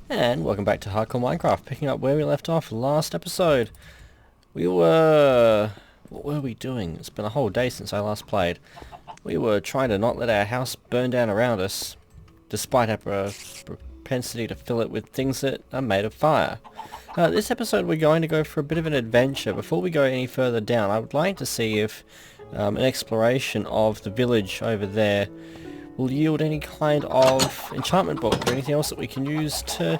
And welcome back to Hardcore Minecraft, picking up where we left off last episode. What were we doing? It's been a whole day since I last played. We were trying to not let our house burn down around us, despite our propensity to fill it with things that are made of fire. This episode we're going to go for a bit of an adventure. Before we go any further down, I would like to see if an exploration of the village over there will yield any kind of enchantment book or anything else that we can use to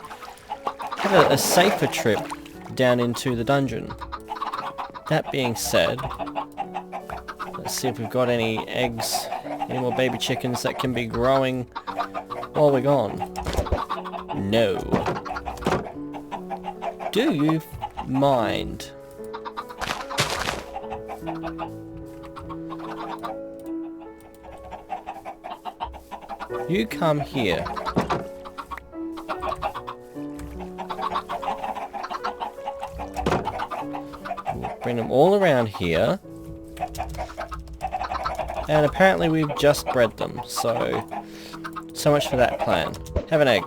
have a safer trip down into the dungeon. That being said, let's see if we've got any eggs, any more baby chickens that can be growing while we're gone. No. Do you mind? You come here. We'll bring them all around here. And apparently we've just bred them, so much for that plan. Have an egg.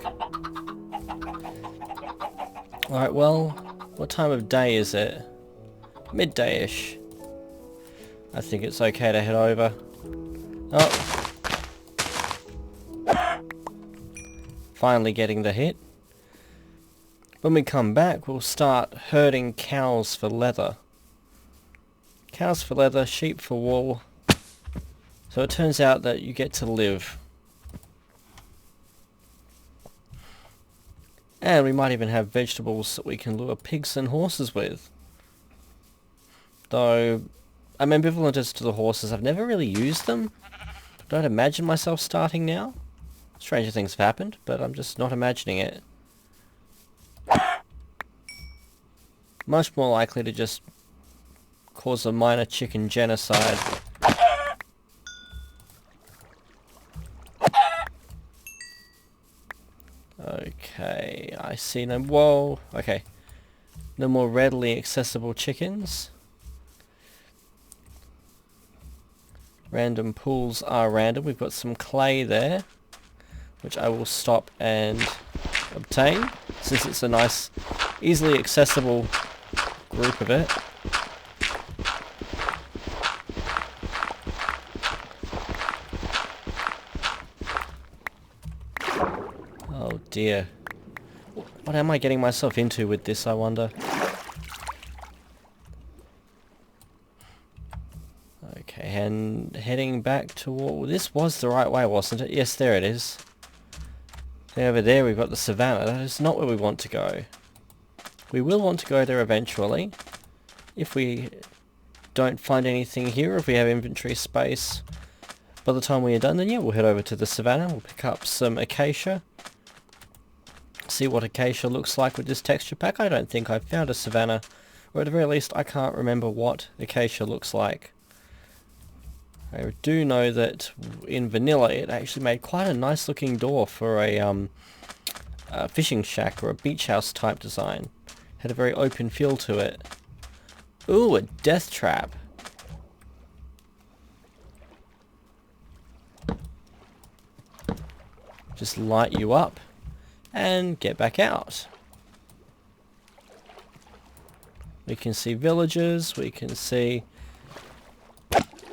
Alright, well, what time of day is it? Midday-ish. I think it's okay to head over. Oh. Finally getting the hit. When we come back, we'll start herding cows for leather. Cows for leather, sheep for wool. So it turns out that you get to live. And we might even have vegetables that we can lure pigs and horses with. Though I'm ambivalent as to the horses. I've never really used them. Don't imagine myself starting now. Stranger things have happened, but I'm just not imagining it. Much more likely to just cause a minor chicken genocide. Okay, I see no... Whoa! Okay. No more readily accessible chickens. Random pools are random. We've got some clay there, which I will stop and obtain, since it's a nice, easily accessible group of it. Oh dear. What am I getting myself into with this, I wonder? Okay, and heading back toward... This was the right way, wasn't it? Yes, there it is. Over there we've got the savannah. That is not where we want to go. We will want to go there eventually. If we don't find anything here, if we have inventory space by the time we are done, then yeah, we'll head over to the savannah. We'll pick up some acacia. See what acacia looks like with this texture pack. I don't think I've found a savannah, or at the very least I can't remember what acacia looks like. I do know that in vanilla it actually made quite a nice looking door for a fishing shack or a beach house type design. Had a very open feel to it. Ooh, a death trap. Just light you up and get back out. We can see villagers, we can see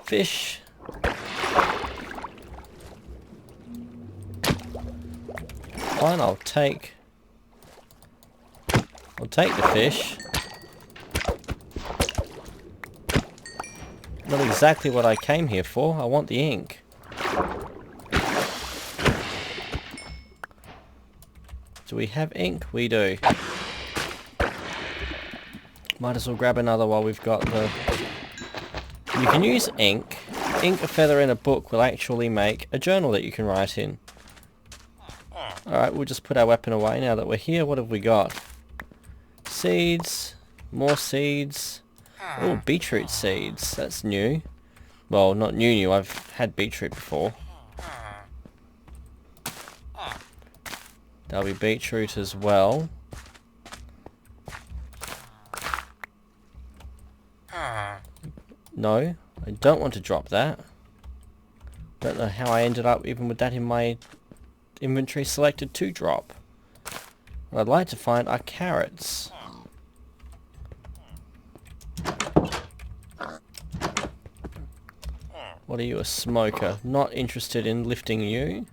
fish. Fine, I'll take the fish. Not exactly what I came here for. I want the ink. Do we have ink? We do. Might as well grab another while we've got the... You can use ink. Ink, a feather, and a book will actually make a journal that you can write in. Alright, we'll just put our weapon away now that we're here. What have we got? Seeds. More seeds. Oh, beetroot seeds. That's new. Well, not new. I've had beetroot before. There'll be beetroot as well. No, I don't want to drop that. Don't know how I ended up even with that in my inventory selected to drop. What I'd like to find are carrots. What are you, a smoker? Not interested in lifting you.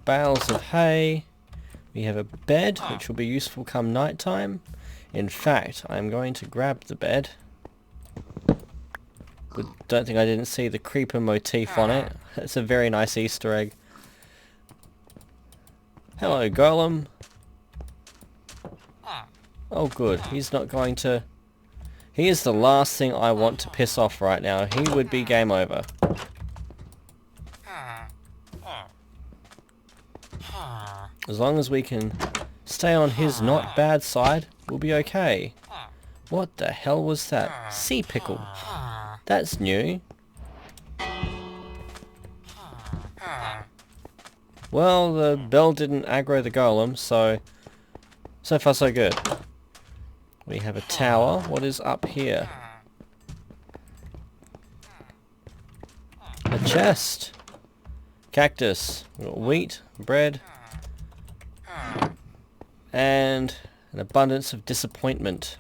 Bales of hay. We have a bed, which will be useful come night time. In fact, I'm going to grab the bed. Don't think I didn't see the creeper motif on it. It's a very nice Easter egg. Hello, Golem. Oh good, he's not going to... He is the last thing I want to piss off right now. He would be game over. As long as we can stay on his not bad side, we'll be okay. What the hell was that? Sea pickle. That's new. Well, the bell didn't aggro the golem, so far so good. We have a tower. What is up here? A chest. Cactus. We've got wheat, bread, and an abundance of disappointment.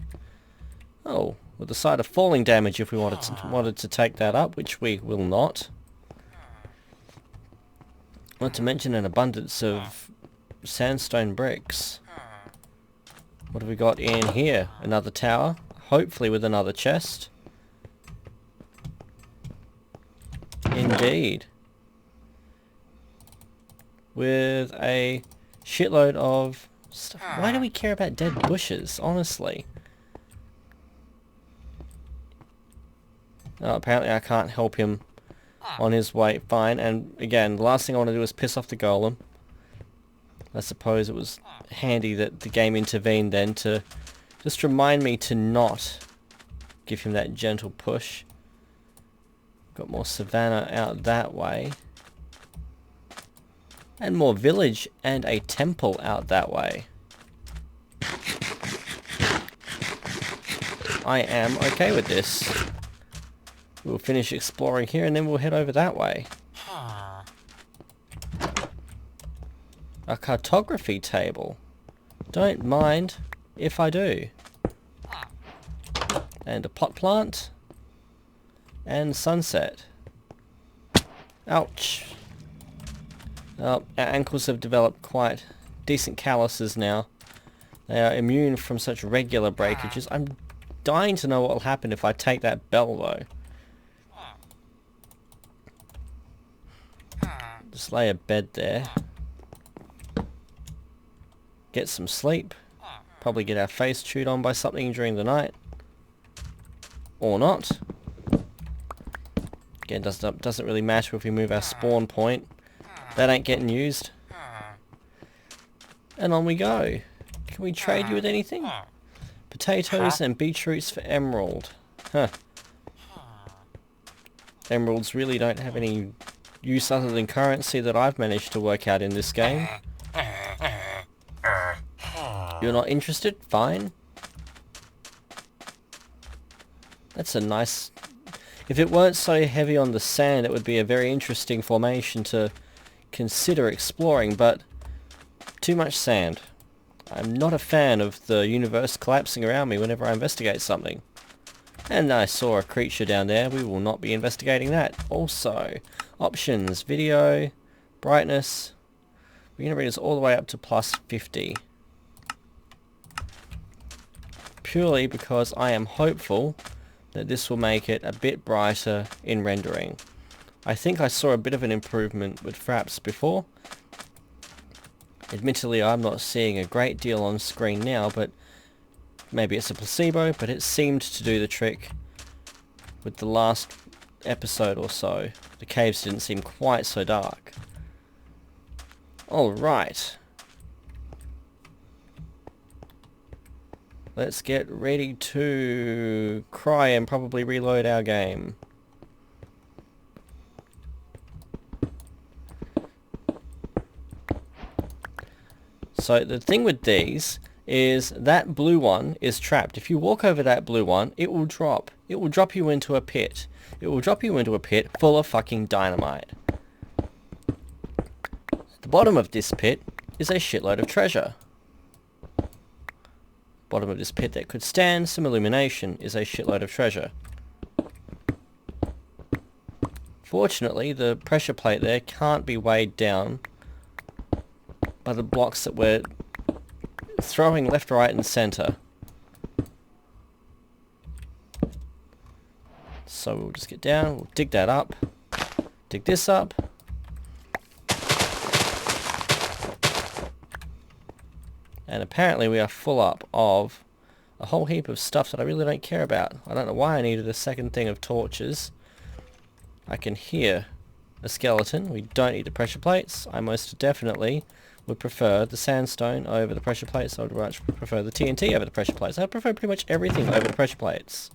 Oh, with the side of falling damage if we wanted to take that up, which we will not. Not to mention an abundance of sandstone bricks. What have we got in here? Another tower, hopefully with another chest. Indeed. With a shitload of stuff. Why do we care about dead bushes, honestly? Oh, apparently I can't help him on his way. Fine, and again, the last thing I want to do is piss off the golem. I suppose it was handy that the game intervened then to just remind me to not give him that gentle push. Got more savannah out that way. And more village and a temple out that way. I am okay with this. We'll finish exploring here and then we'll head over that way. A cartography table. Don't mind if I do. And a pot plant. And sunset. Ouch. Our ankles have developed quite decent calluses now. They are immune from such regular breakages. I'm dying to know what will happen if I take that bell though. Just lay a bed there. Get some sleep. Probably get our face chewed on by something during the night. Or not. Again, doesn't really matter if we move our spawn point. That ain't getting used. And on we go. Can we trade you with anything? Potatoes and beetroots for emerald. Huh. Emeralds really don't have any use other than currency that I've managed to work out in this game. You're not interested? Fine. That's a nice... If it weren't so heavy on the sand, it would be a very interesting formation to consider exploring, but too much sand. I'm not a fan of the universe collapsing around me whenever I investigate something. And I saw a creature down there. We will not be investigating that. Also, options, video, brightness. We're going to bring this all the way up to plus 50. Purely because I am hopeful that this will make it a bit brighter in rendering. I think I saw a bit of an improvement with Fraps before. Admittedly, I'm not seeing a great deal on screen now, but maybe it's a placebo, but it seemed to do the trick with the last episode or so. The caves didn't seem quite so dark. Alright. Let's get ready to cry and probably reload our game. So the thing with these is that blue one is trapped. If you walk over that blue one, it will drop. It will drop you into a pit. It will drop you into a pit full of fucking dynamite. At the bottom of this pit is a shitload of treasure. bottom of this pit that could stand some illumination is a shitload of treasure. Fortunately, the pressure plate there can't be weighed down by the blocks that we're throwing left, right and centre. So we'll just get down, we'll dig that up, dig this up. And apparently we are full up of a whole heap of stuff that I really don't care about. I don't know why I needed a second thing of torches. I can hear a skeleton. We don't need the pressure plates. I most definitely would prefer the sandstone over the pressure plates. I would much prefer the TNT over the pressure plates. I prefer pretty much everything over the pressure plates.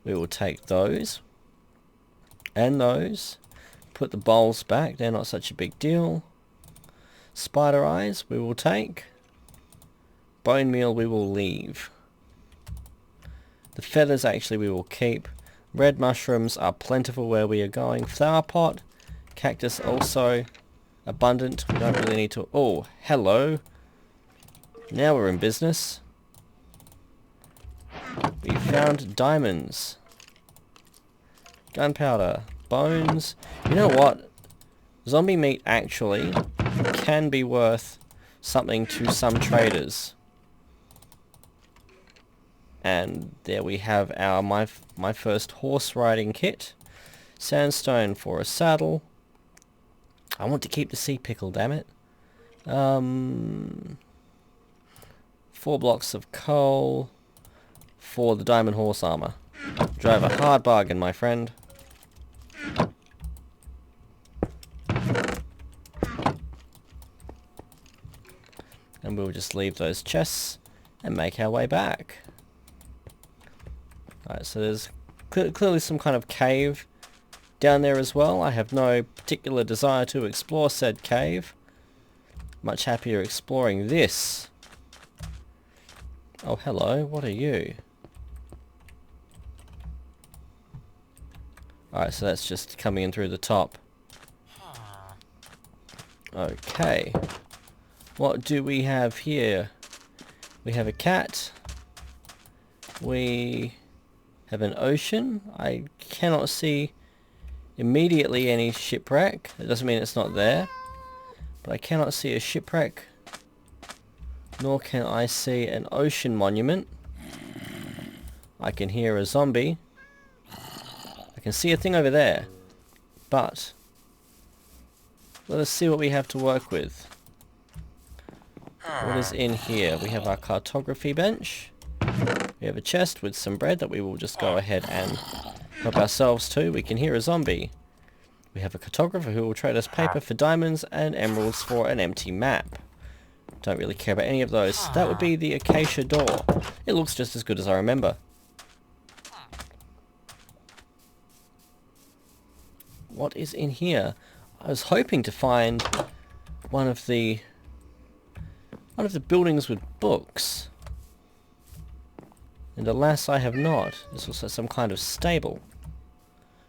We will take those and those. Put the bowls back. They're not such a big deal. Spider eyes we will take. Bone meal we will leave. The feathers actually we will keep. Red mushrooms are plentiful where we are going. Flower pot. Cactus also abundant. We don't really need to... Oh, hello. Now we're in business. We found diamonds. Gunpowder. Bones. You know what? Zombie meat actually can be worth something to some traders. And there we have our my first horse riding kit. Sandstone for a saddle. I want to keep the sea pickle, damn it. 4 blocks of coal for the diamond horse armor. Drove a hard bargain, my friend. And we'll just leave those chests and make our way back. Alright, so there's clearly some kind of cave down there as well. I have no particular desire to explore said cave. Much happier exploring this. Oh, hello. What are you? Alright, so that's just coming in through the top. Okay. What do we have here? We have a cat. We have an ocean. I cannot see immediately any shipwreck. It doesn't mean it's not there. But I cannot see a shipwreck. Nor can I see an ocean monument. I can hear a zombie. I can see a thing over there. But let us see what we have to work with. What is in here? We have our cartography bench. We have a chest with some bread that we will just go ahead and help ourselves to. We can hear a zombie. We have a cartographer who will trade us paper for diamonds and emeralds for an empty map. Don't really care about any of those. That would be the acacia door. It looks just as good as I remember. What is in here? I was hoping to find one of the buildings with books. And alas, I have not. This looks like some kind of stable.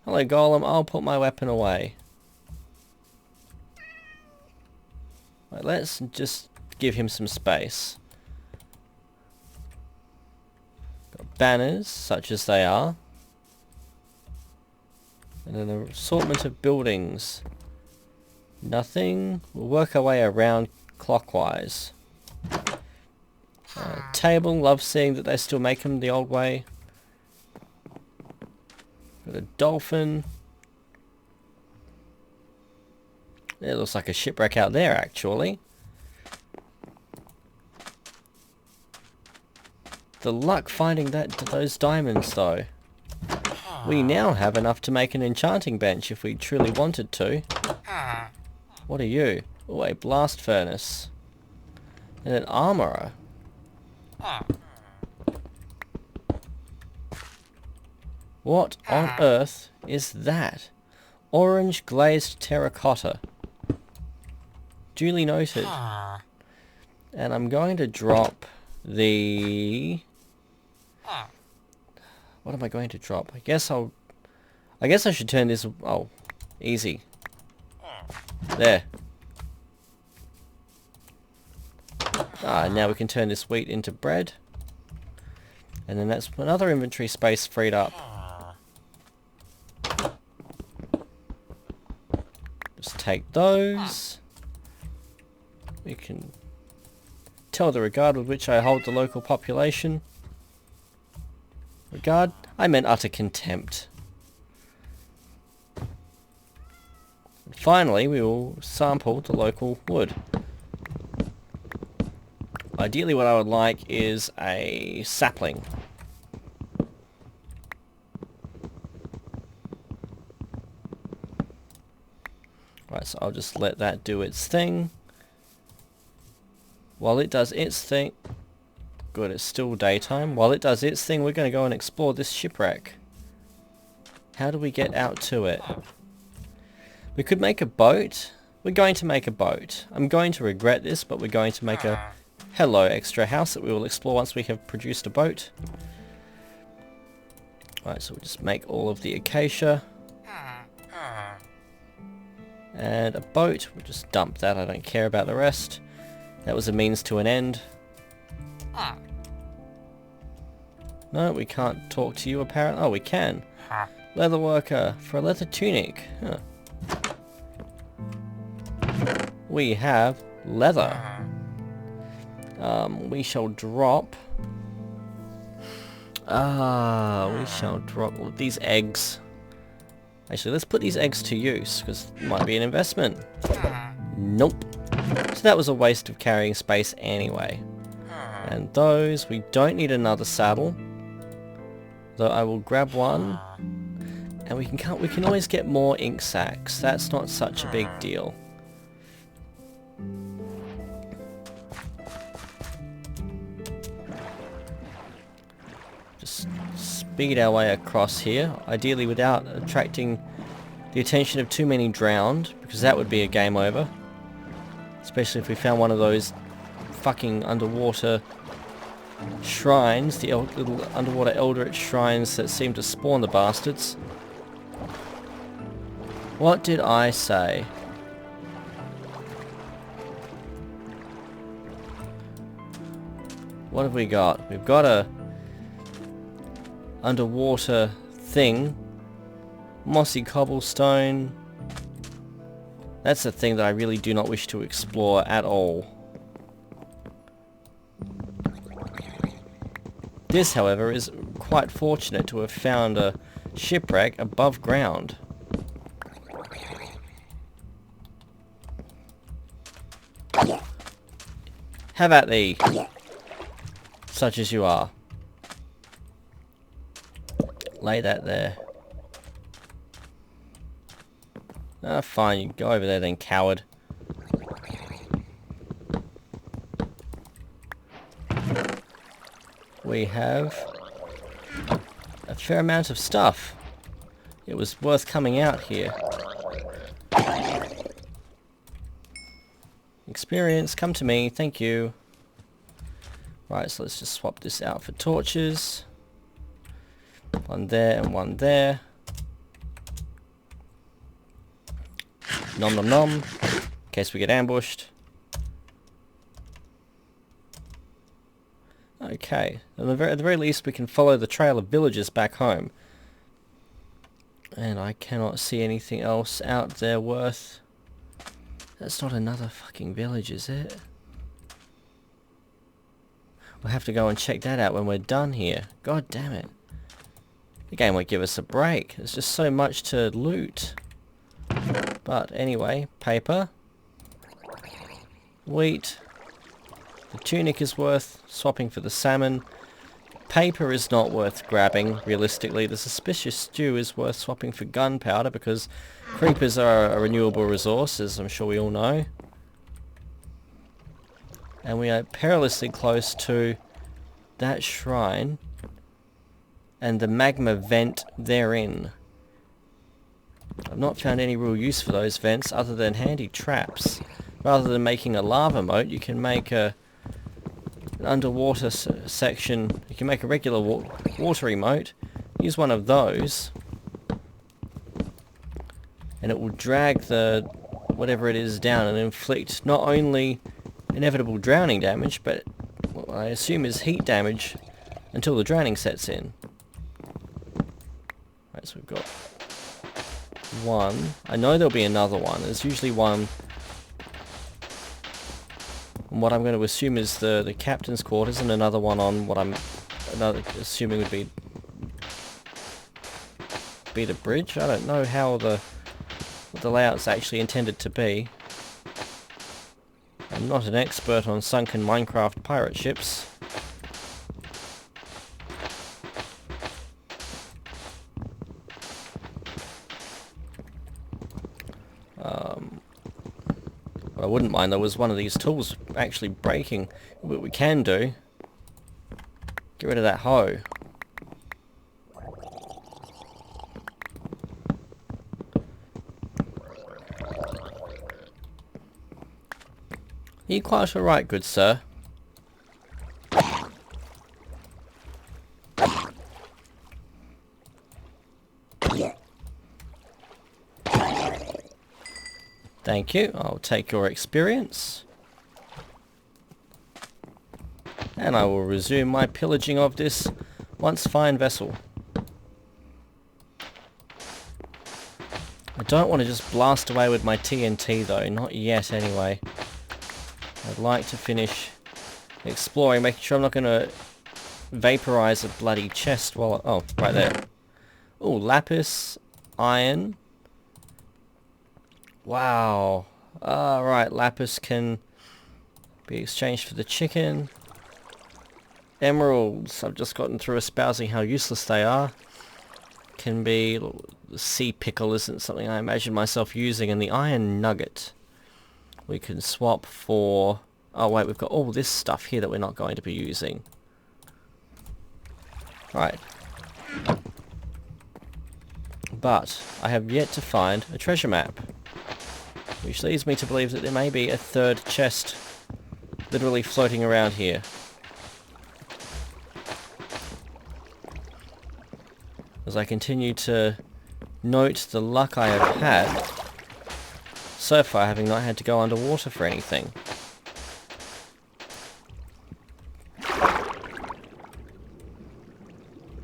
Hello, Golem. I'll put my weapon away. Right, let's just give him some space. Got banners, such as they are. And an assortment of buildings. Nothing. We'll work our way around clockwise. Table, love seeing that they still make them the old way. Got a dolphin. It looks like a shipwreck out there, actually. The luck finding those diamonds, though. We now have enough to make an enchanting bench if we truly wanted to. What are you? Oh, a blast furnace. And an armorer. What on earth is that? Orange glazed terracotta. Duly noted. And I'm going to drop the... What am I going to drop? I guess I should turn this... Oh, easy. There. Now we can turn this wheat into bread. And then that's another inventory space freed up. Just take those. We can tell the regard with which I hold the local population. Regard? I meant utter contempt. And finally, we will sample the local wood. Ideally what I would like is a sapling. Right, so I'll just let that do its thing. While it does its thing... Good, it's still daytime. While it does its thing, we're going to go and explore this shipwreck. How do we get out to it? We could make a boat. We're going to make a boat. I'm going to regret this, but we're going to make a hello extra house that we will explore once we have produced a boat. Right, so we'll just make all of the acacia. And a boat. We'll just dump that. I don't care about the rest. That was a means to an end. No, we can't talk to you apparently. Oh, we can. Leather worker for a leather tunic. Huh. We have leather. We shall drop... we shall drop all these eggs. Actually, let's put these eggs to use, because it might be an investment. Nope. So that was a waste of carrying space anyway. And those, we don't need another saddle. Though I will grab one. And we can always get more ink sacks. That's not such a big deal. Just speed our way across here, ideally without attracting the attention of too many drowned, because that would be a game over. Especially if we found one of those fucking underwater shrines, the little underwater eldritch shrines that seem to spawn the bastards. What did I say? What have we got? We've got a underwater thing. Mossy cobblestone. That's a thing that I really do not wish to explore at all. This, however, is quite fortunate to have found a shipwreck above ground. Have at thee, such as you are. Lay that there. Ah, fine, you go over there then, coward. We have a fair amount of stuff. It was worth coming out here. Experience, come to me, thank you. Right, so let's just swap this out for torches. One there and one there. Nom nom nom, in case we get ambushed. Okay, at the very least we can follow the trail of villagers back home. And I cannot see anything else out there worth... That's not another fucking village, is it? We'll have to go and check that out when we're done here. God damn it. The game won't give us a break. There's just so much to loot. But anyway, paper. Wheat. The tunic is worth swapping for the salmon. Paper is not worth grabbing, realistically. The suspicious stew is worth swapping for gunpowder because creepers are a renewable resource, as I'm sure we all know. And we are perilously close to that shrine and the magma vent therein. I've not found any real use for those vents other than handy traps. Rather than making a lava moat, you can make an underwater section. You can make a regular watery moat, use one of those, and it will drag the whatever it is down and inflict not only inevitable drowning damage, but what I assume is heat damage until the drowning sets in. Right, so we've got one. I know there'll be another one. There's usually one. And what I'm going to assume is the captain's quarters, and another one on what I'm assuming would be the bridge. I don't know how what the layout's actually intended to be. I'm not an expert on sunken Minecraft pirate ships. What I wouldn't mind though was one of these tools actually breaking. What we can do, get rid of that hoe. Are you quite alright, good sir? Thank you. I'll take your experience. And I will resume my pillaging of this once fine vessel. I don't want to just blast away with my TNT though, not yet anyway. I'd like to finish exploring, making sure I'm not going to vaporize a bloody chest while oh, right there. Oh, lapis, iron. Wow. Right, lapis can be exchanged for the chicken. Emeralds, I've just gotten through espousing how useless they are. Can be, the sea pickle isn't something I imagine myself using, and the iron nugget we can swap for... Oh wait, we've got all this stuff here that we're not going to be using. Right. But I have yet to find a treasure map, which leads me to believe that there may be a third chest literally floating around here. As I continue to note the luck I have had so far, having not had to go underwater for anything.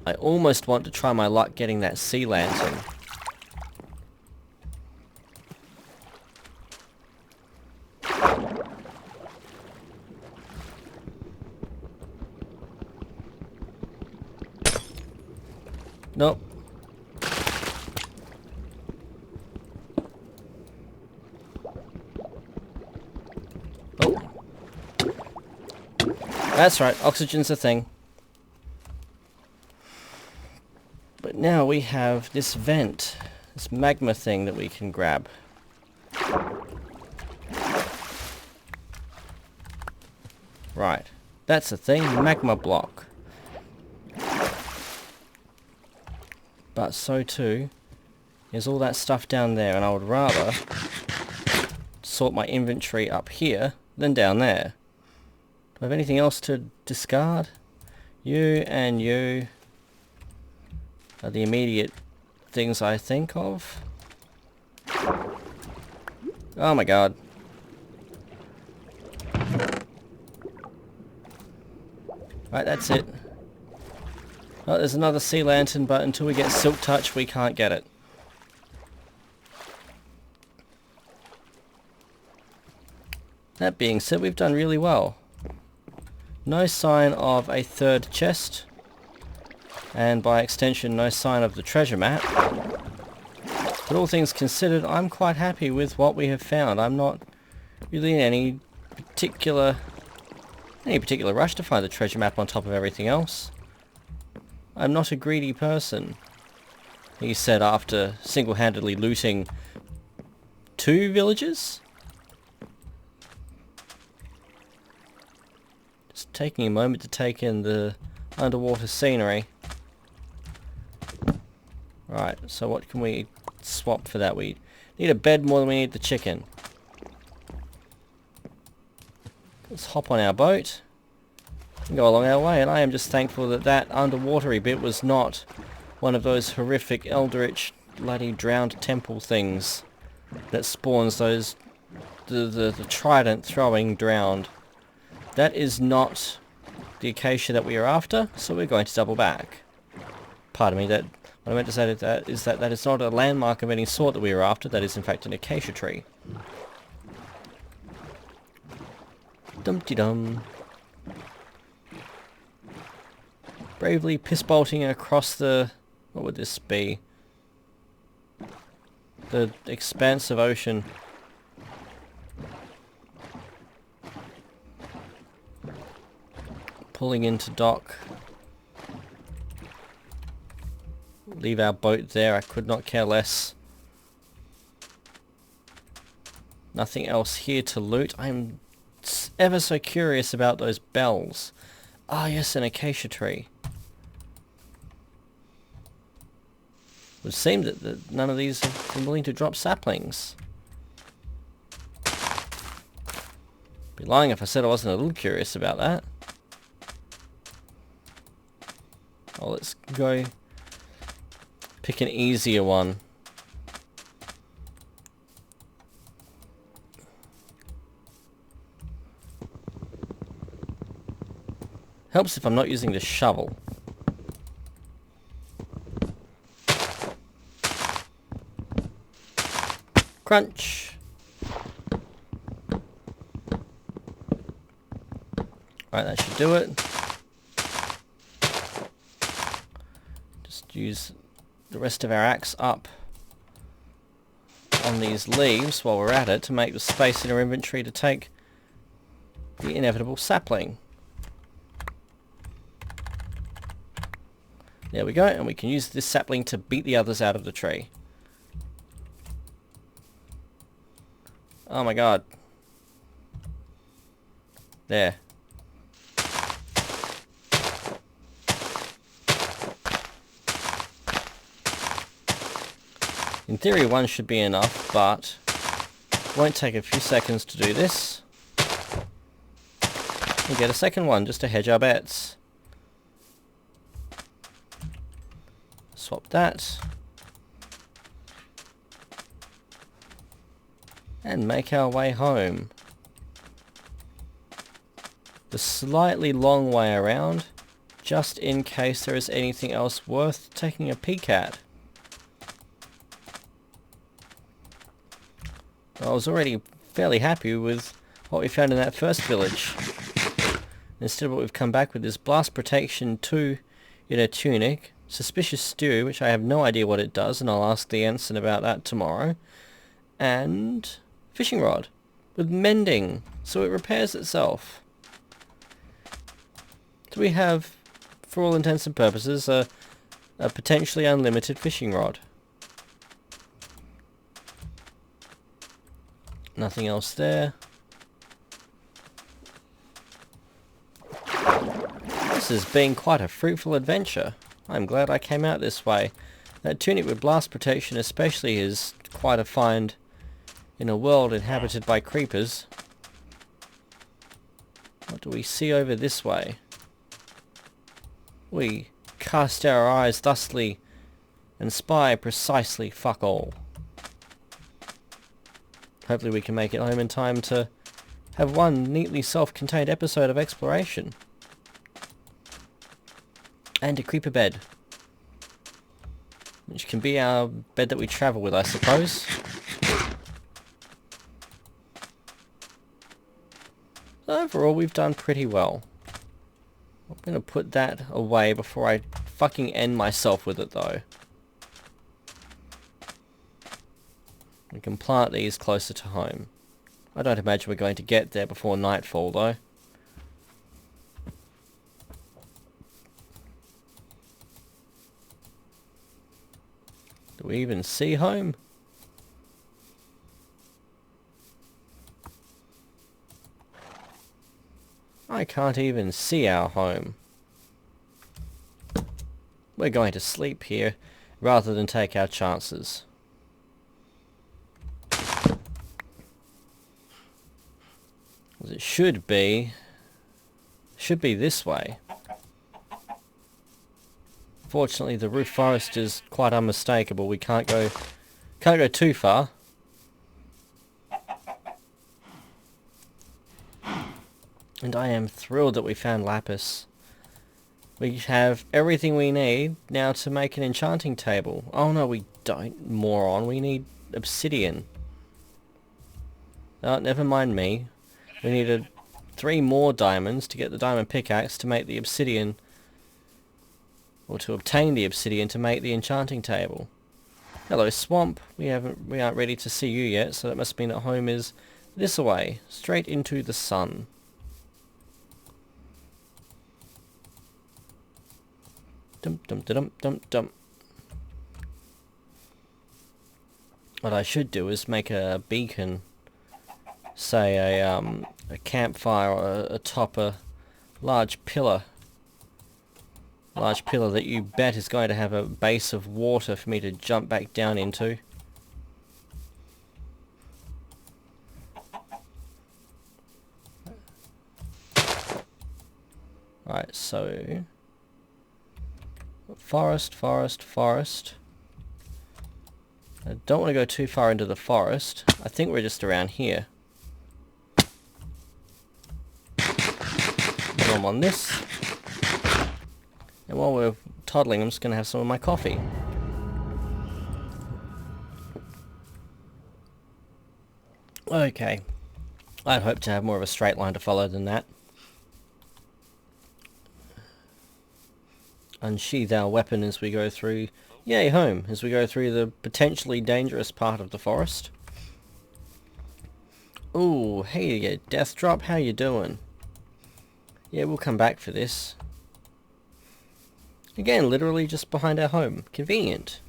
I almost want to try my luck getting that sea lantern. Nope. Oh. That's right, oxygen's a thing. But now we have this vent, this magma thing that we can grab. Right, that's the thing, magma block. But so too is all that stuff down there, and I would rather sort my inventory up here than down there. Do I have anything else to discard? You and you are the immediate things I think of. Oh my god. Right, that's it. Oh, there's another sea lantern, but until we get Silk Touch, we can't get it. That being said, we've done really well. No sign of a third chest, and by extension, no sign of the treasure map. But all things considered, I'm quite happy with what we have found. I'm not really in any particular rush to find the treasure map on top of everything else. I'm not a greedy person, he said after single-handedly looting 2 villages? Just taking a moment to take in the underwater scenery. Right, so what can we swap for that? We need a bed more than we need the chicken. Let's hop on our boat and go along our way, and I am just thankful that that underwatery bit was not one of those horrific eldritch bloody drowned temple things that spawns those the trident throwing drowned. That is not the acacia that we are after, so we're going to double back. Pardon me, that what I meant to say is that is not a landmark of any sort that we are after, that is in fact an acacia tree. Dum-de-dum. Bravely piss-bolting across the... what would this be? The expanse of ocean. Pulling into dock. Leave our boat there, I could not care less. Nothing else here to loot. I'm ever so curious about those bells. Ah, yes, an acacia tree. It would seem that none of these have been willing to drop saplings. Be lying if I said I wasn't a little curious about that. Oh, let's go pick an easier one. Helps if I'm not using the shovel. Crunch! Right, that should do it. Just use the rest of our axe up on these leaves while we're at it to make the space in our inventory to take the inevitable sapling. There we go, and we can use this sapling to beat the others out of the tree. Oh my god. There. In theory one should be enough, but it won't take a few seconds to do this. And get a second one just to hedge our bets. Swap that. And make our way home. The slightly long way around, just in case there is anything else worth taking a peek at. I was already fairly happy with what we found in that first village. Instead, what we've come back with is blast protection 2 in a tunic, suspicious stew, which I have no idea what it does, and I'll ask the ensign about that tomorrow, and fishing rod with mending, so it repairs itself. So we have, for all intents and purposes, a potentially unlimited fishing rod. Nothing else there. This has been quite a fruitful adventure. I'm glad I came out this way. That tunic with blast protection especially is quite a find in a world inhabited by creepers. What do we see over this way? We cast our eyes thusly and spy precisely fuck all. Hopefully we can make it home in time to have one neatly self-contained episode of exploration. And a creeper bed. Which can be our bed that we travel with, I suppose. Overall, we've done pretty well. I'm going to put that away before I fucking end myself with it, though. We can plant these closer to home. I don't imagine we're going to get there before nightfall, though. Do we even see home? I can't even see our home. We're going to sleep here rather than take our chances. It should be this way. Fortunately, the roof forest is quite unmistakable. We can't go too far. And I am thrilled that we found lapis. We have everything we need now to make an enchanting table. Oh no, we don't, moron. We need obsidian. Oh, never mind me. We needed 3 more diamonds to get the diamond pickaxe to make the obsidian, or to obtain the obsidian to make the enchanting table. Hello, swamp. We aren't ready to see you yet, so that must mean that home is this way, straight into the sun. Dum dum dum dum dum. What I should do is make a beacon, say a campfire atop a large pillar. Large pillar that you bet is going to have a base of water for me to jump back down into. Right, so forest, forest, forest. I don't want to go too far into the forest. I think we're just around here. I'm on this. And while we're toddling, I'm just going to have some of my coffee. Okay. I'd hope to have more of a straight line to follow than that. Unsheath our weapon as we go through... Yay, home! As we go through the potentially dangerous part of the forest. Ooh, hey, Death Drop, how you doing? Yeah, we'll come back for this. Again, literally just behind our home. Convenient.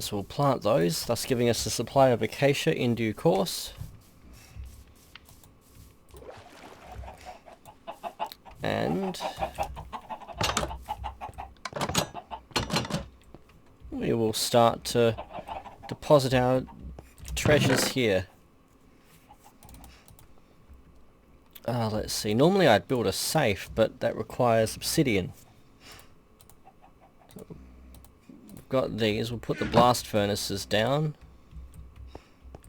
So we'll plant those, thus giving us a supply of acacia in due course. And we will start to deposit our treasures here. Let's see. Normally I'd build a safe, but that requires obsidian. So we've got these. We'll put the blast furnaces down.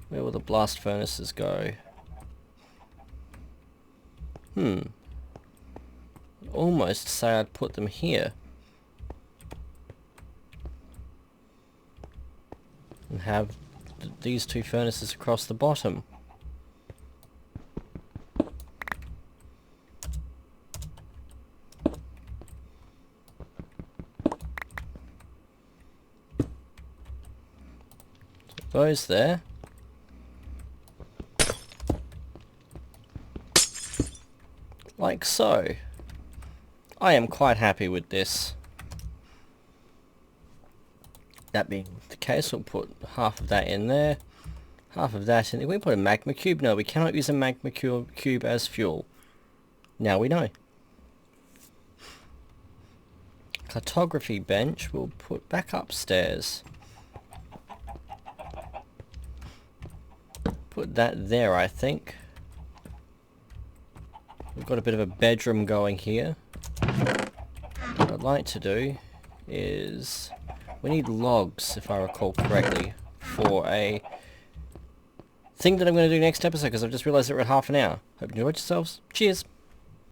Where will the blast furnaces go? Almost say I'd put them here. And have these 2 furnaces across the bottom. Those there. Like so. I am quite happy with this. That being the case, we'll put half of that in there. Half of that in there. We put a magma cube? No, we cannot use a magma cube as fuel. Now we know. Cartography bench we'll put back upstairs. Put that there, I think. We've got a bit of a bedroom going here. What I'd like to do is... we need logs, if I recall correctly, for a thing that I'm going to do next episode, because I've just realised that we're at half an hour. Hope you enjoyed yourselves. Cheers!